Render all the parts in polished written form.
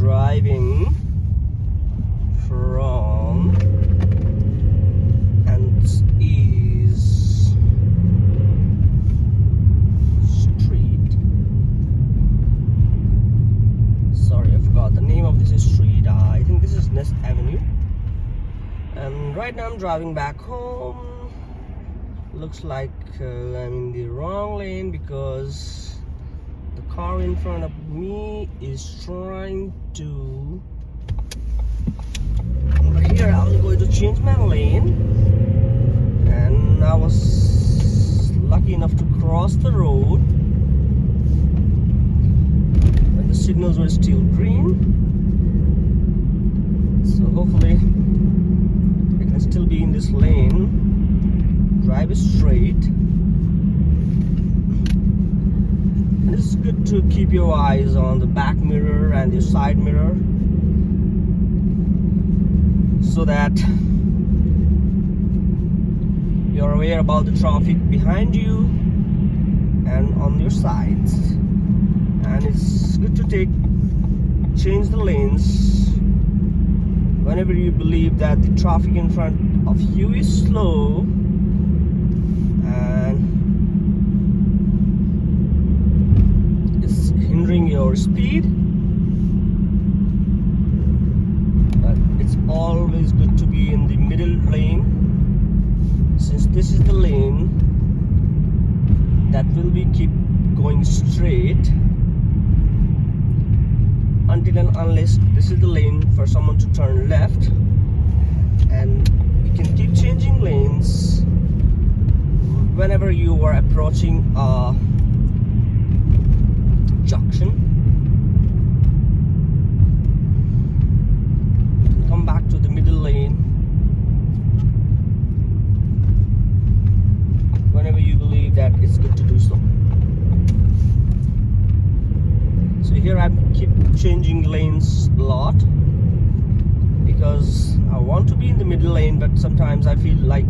driving from, and is street. Sorry, I forgot the name of this street. I think this is Nest Avenue. And right now I'm driving back home. Looks like I'm in the wrong lane because the car in front of me is trying to. Over here I was going to change my lane, and I was lucky enough to cross the road when the signals were still green. So hopefully I can still be in this lane. Drive straight. And it's good to keep your eyes on the back mirror and the side mirror so that you're aware about the traffic behind you and on your sides. And it's good to change the lanes whenever you believe that the traffic in front of you is slow and it's hindering your speed. But it's always good to be in the middle lane, since this is the lane that will be keep going straight until and unless this is the lane for someone to turn left, and you can keep changing lanes whenever you are approaching a junction. Come back to the middle lane whenever you believe that it's good to do so. So here I keep changing lanes a lot because I want to be in the middle lane, but sometimes I feel like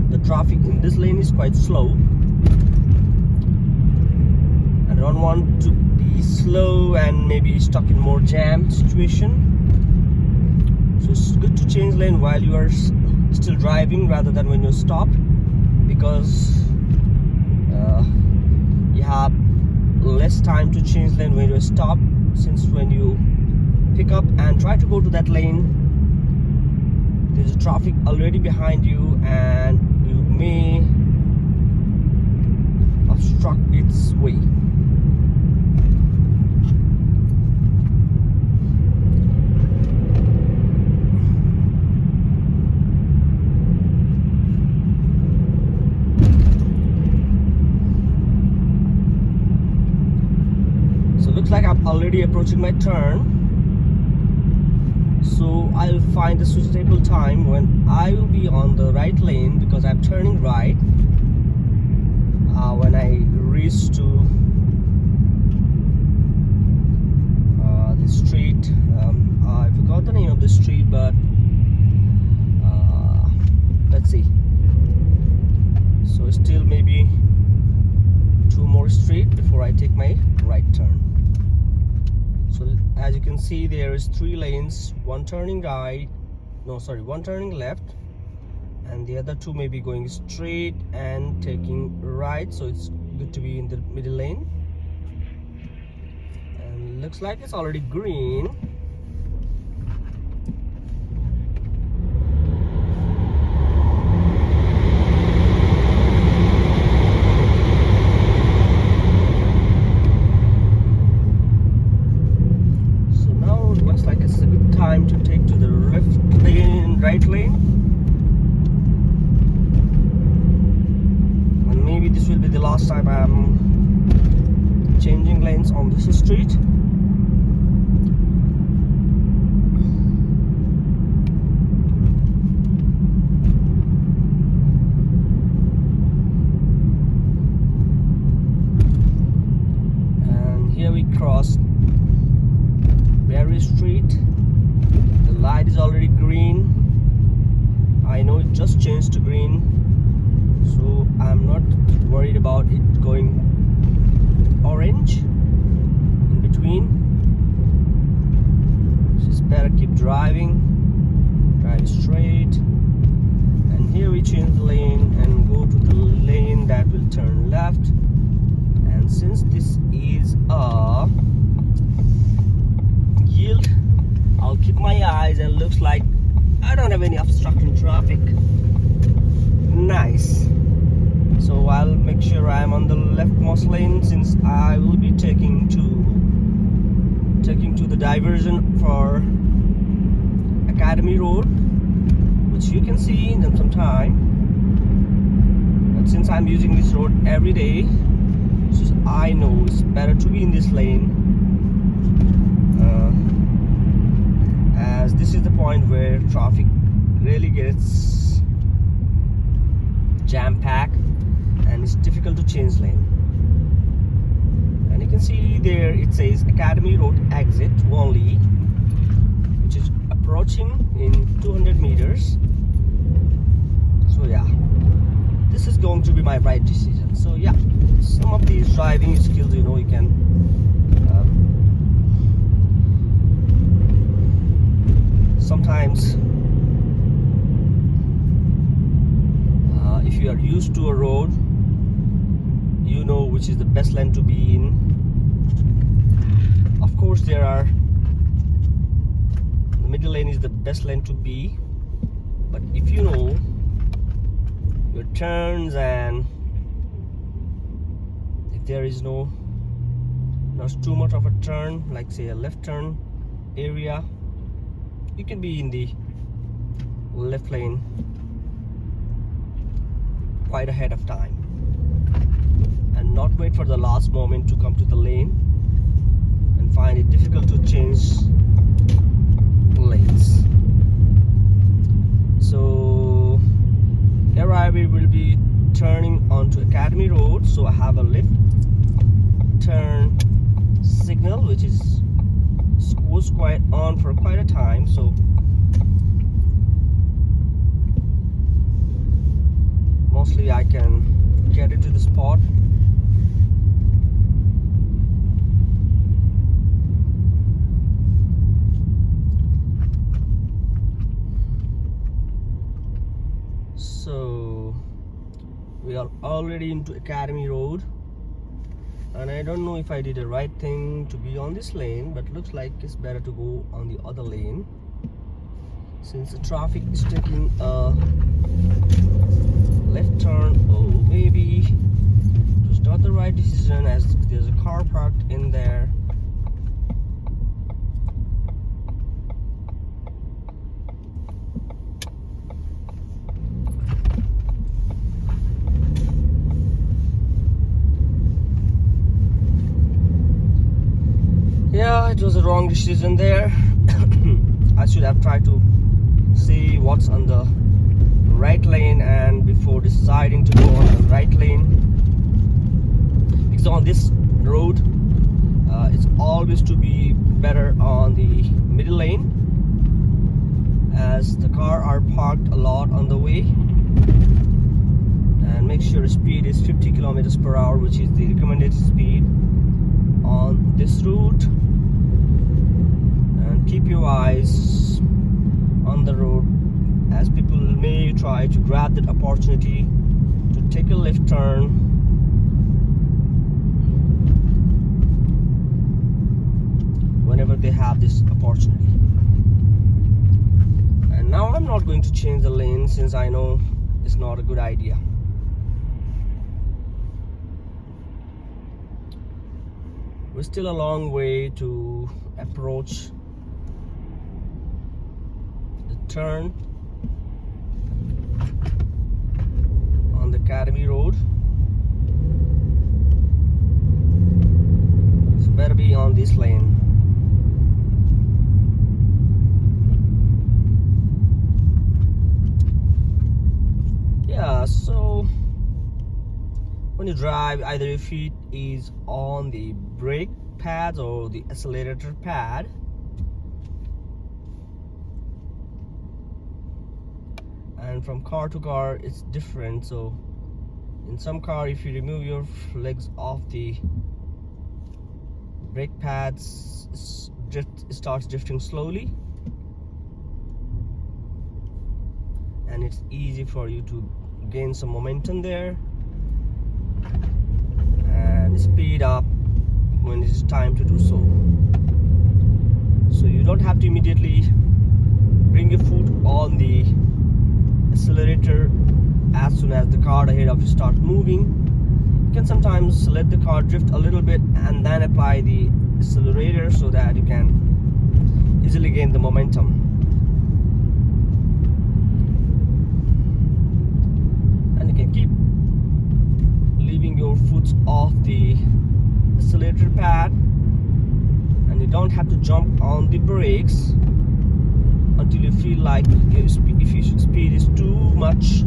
the traffic in this lane is quite slow. I don't want to be slow and maybe stuck in more jam situation. So it's good to change lane while you are still driving rather than when you stop, because you have less time to change lane when you stop, since when you pick up and try to go to that lane, there's a traffic already behind you and you may obstruct its way. So looks like I'm already approaching my turn. So I'll find a suitable time when I will be on the right lane, because I'm turning right when I reach to the street. I forgot the name of the street, but let's see. So still maybe 2 more streets before I take my right turn. So as you can see, there is 3 lanes, one turning left, and the other 2 may be going straight and taking right. So it's good to be in the middle lane. And looks like it's already green. Time to take to the left lane, right lane, and maybe this will be the last time I'm changing lanes on this street. And here we crossed Berry Street. The light is already green. I know it just changed to green, so I'm not worried about it going orange in between. that will turn left. And since this is a yield, I'll keep my eyes, and looks like I don't have any obstructing traffic. Nice. So I'll make sure I'm on the leftmost lane, since I will be taking to the diversion for Academy Road, which you can see in some time. But since I'm using this road every day, so I know it's better to be in this lane, as this is the point where traffic really gets jam-packed and it's difficult to change lane. And you can see there it says Academy Road exit only, which is approaching in 200 meters. So yeah, this is going to be my right decision. So yeah, some of these driving skills, you can sometimes if you are used to a road, you know which is the best lane to be in. Of course, the middle lane is the best lane to be, but if you know your turns, and if there is not too much of a turn, like say a left turn area, you can be in the left lane quite ahead of time, and not wait for the last moment to come to the lane and find it difficult to change lanes. So here I will be turning onto Academy Road, so I have a left turn signal which was quite on for quite a time. So mostly I can get into the spot. So we are already into Academy Road, and I don't know if I did the right thing to be on this lane, but looks like it's better to go on the other lane, since the traffic is taking a left turn. Oh, maybe it was not the right decision, as there's a car parked in there. Yeah, it was a wrong decision there. I should have tried to see what's on the right lane, and before deciding to go on the right lane, because on this road it's always to be better on the middle lane, as the car are parked a lot on the way. And make sure the speed is 50 kilometers per hour, which is the recommended speed on this route. And keep your eyes on the road, as people may try to grab that opportunity to take a left turn. Whenever they have this opportunity. And now I'm not going to change the lane, since I know it's not a good idea. We're still a long way to approach the turn on the Academy Road. It's better be on this lane. Yeah, so when you drive, either your feet is on the brake pads or the accelerator pad, and from car to car it's different. So in some car, if you remove your legs off the brake pads, it starts drifting slowly, and it's easy for you to gain some momentum there. speed up when it is time to do so. So you don't have to immediately bring your foot on the accelerator as soon as the car ahead of you starts moving. You can sometimes let the car drift a little bit and then apply the accelerator so that you can easily gain the momentum. And you can keep leaving your foot off the accelerator pad, and you don't have to jump on the brakes until you feel like if your speed is too much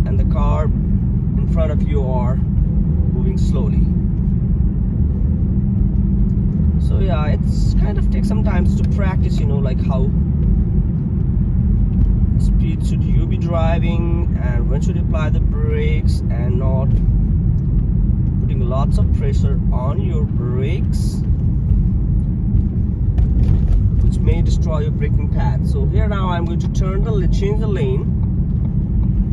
and the car in front of you are moving slowly. So yeah, it's kind of takes some time to practice, like how speed should you be driving and when should you apply the brakes and not putting lots of pressure on your brakes, which may destroy your braking pad. So here now I'm going to change the lane,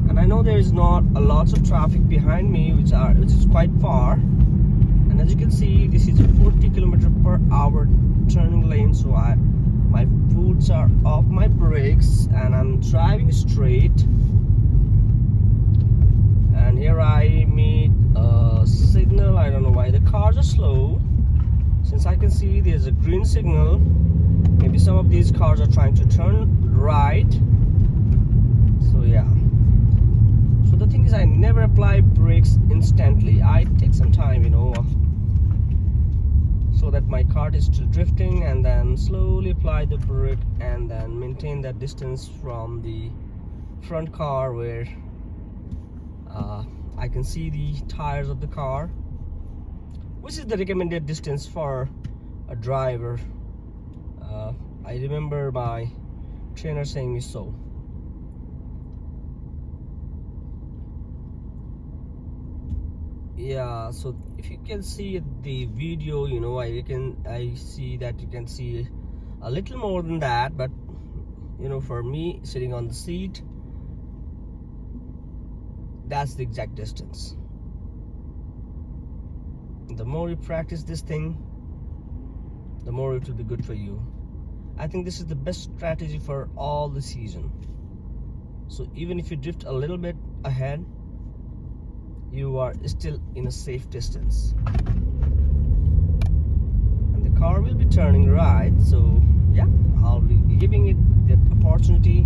and I know there is not a lot of traffic behind me, which is quite far. And as you can see, this is a 40 km/h turning lane, so my foots are off my brakes and I'm driving straight. And here I meet a signal. I don't know why the cars are slow, since I can see there's a green signal. Maybe some of these cars are trying to turn right. So yeah, so the thing is, I never apply brakes instantly. I take some time, so that my car is still drifting, and then slowly apply the brake and then maintain that distance from the front car where I can see the tires of the car, which is the recommended distance for a driver. I remember my trainer saying me so. Yeah, so if you can see the video, I see that you can see a little more than that, but for me sitting on the seat, that's the exact distance. The more you practice this thing, the more it will be good for you. I think this is the best strategy for all the season. So even if you drift a little bit ahead, you are still in a safe distance, and the car will be turning right. So yeah, I'll be giving it that opportunity,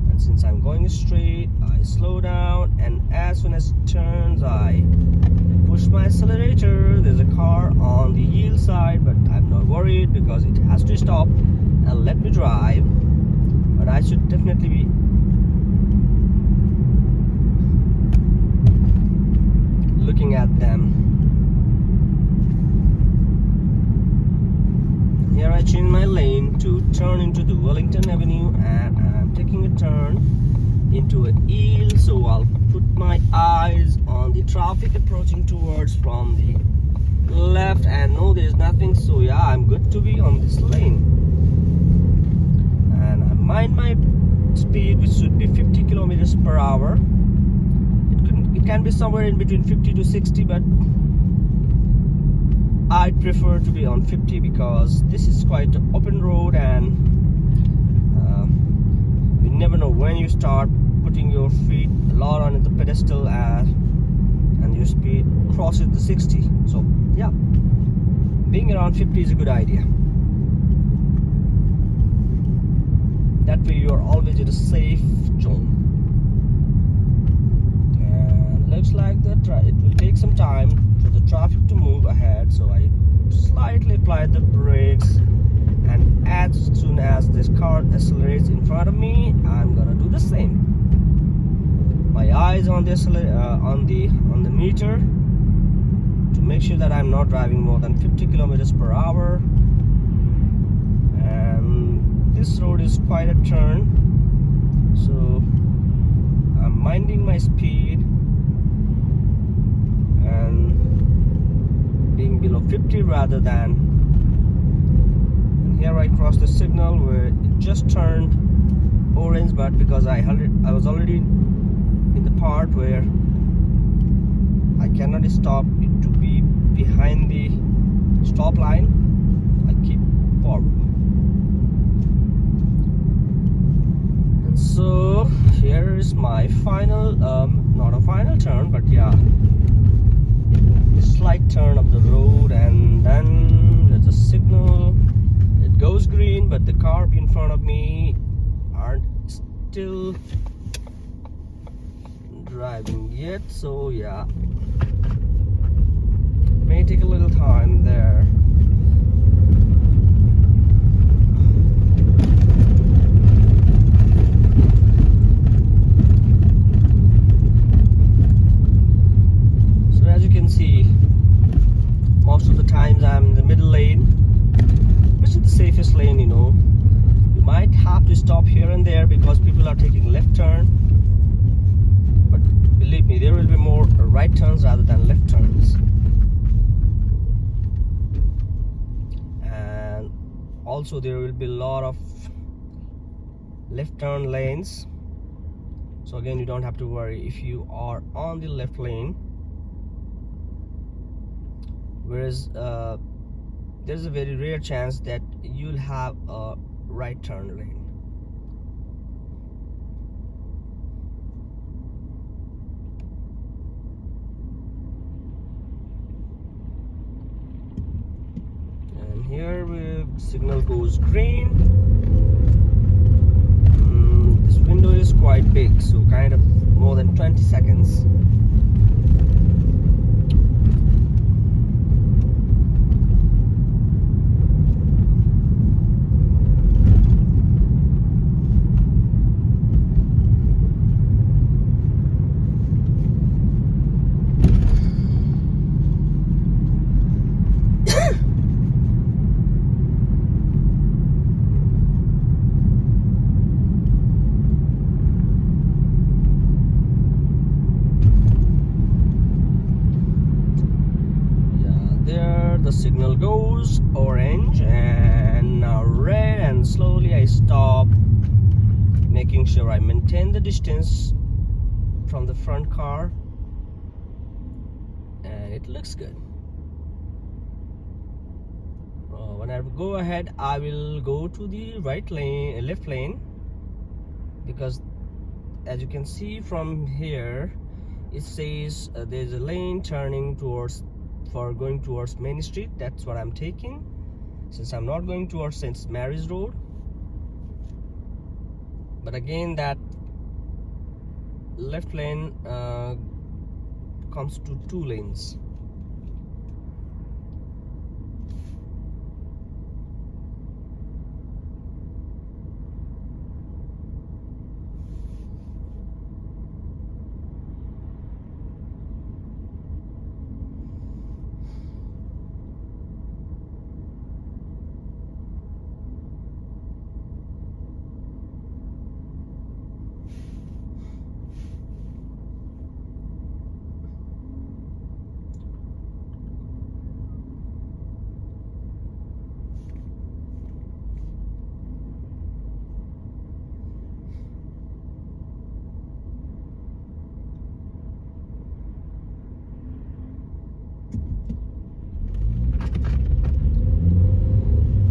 and since I'm going straight, I slow down, and as soon as it turns, I push my accelerator. There's a car on the yield side, but I'm not worried because it has to stop and let me drive. But I should definitely be looking at them. Here I change my lane to turn into the Wellington Avenue, and I'm taking a turn into a yield, so I'll put my eyes on the traffic approaching towards from the left, and no, there's nothing. So yeah, I'm good to be on this lane, and I mind my speed, which should be 50 km/h. It can be somewhere in between 50 to 60, but I prefer to be on 50 because this is quite an open road, and you never know when you start putting your feet a lot on the pedestal and your speed crosses the 60. So yeah, being around 50 is a good idea. That way you are always in a safe zone. Looks like that it will take some time for the traffic to move ahead, so I slightly apply the brakes, and as soon as this car accelerates in front of me, I'm gonna do the same. My eyes on the on the meter to make sure that I'm not driving more than 50 km/h. And this road is quite a turn, so I'm minding my speed and being below 50 rather than. And here I crossed the signal where it just turned orange, but because I was already in the part where I cannot stop it to be behind the stop line, I keep forward. And so here is my final, not a final turn, but yeah, slight turn of the road, and then there's a signal. It goes green, but the car in front of me aren't still driving yet, so yeah, may take a little time there. So as you can see, most of the times I'm in the middle lane, which is the safest lane, you know. You might have to stop here and there because people are taking left turn, but believe me, there will be more right turns rather than left turns. And also there will be a lot of left turn lanes, so again you don't have to worry if you are on the left lane, whereas there's a very rare chance that you'll have a right turn lane. And here signal goes green. This window is quite big, so kind of more than 20 seconds. The signal goes orange and now red, and slowly I stop, making sure I maintain the distance from the front car, and it looks good. When I go ahead, I will go to the left lane, because as you can see from here, it says there's a lane turning for going towards Main Street. That's what I'm taking, since I'm not going towards St. Mary's Road. But again, that left lane comes to 2 lanes.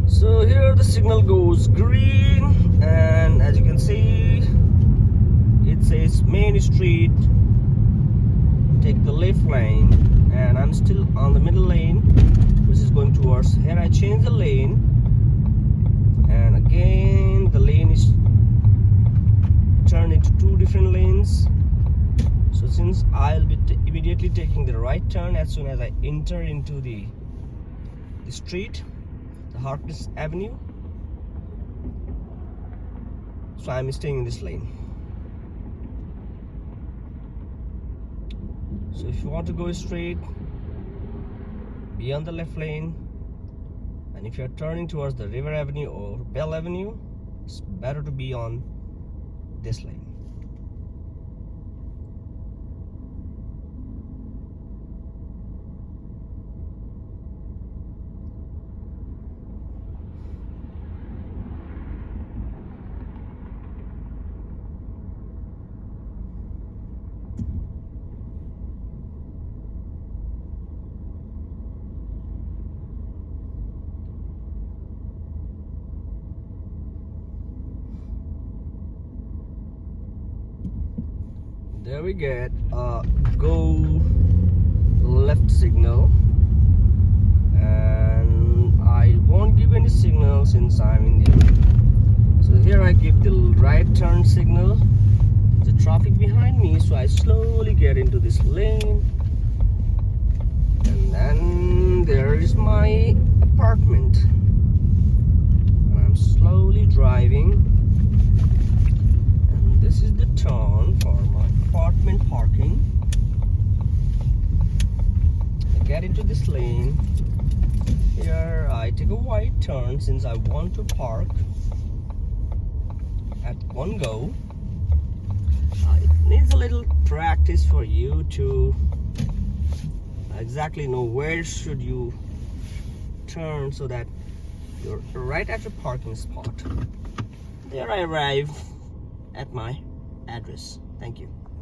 So here the signal goes green, and as you can see, it says Main Street, take the left lane, and I'm still on the middle lane, which is going towards here. I change the lane, and again the lane is turned into 2 different lanes. So since I'll be immediately taking the right turn as soon as I enter into the street, the Harkness Avenue, so I'm staying in this lane. So if you want to go straight, be on the left lane, and if you're turning towards the River Avenue or Bell Avenue, it's better to be on this lane. there we get a go left signal, and I won't give any signal since I'm in the, so here I give the right turn signal. The traffic behind me, so I slowly get into this lane, and then there is my apartment, and I'm slowly driving, and this is the turn for my apartment parking. I get into this lane. Here I take a wide turn since I want to park at one go. It needs a little practice for you to exactly know where should you turn so that you're right at your parking spot. There I arrive at my address. Thank you.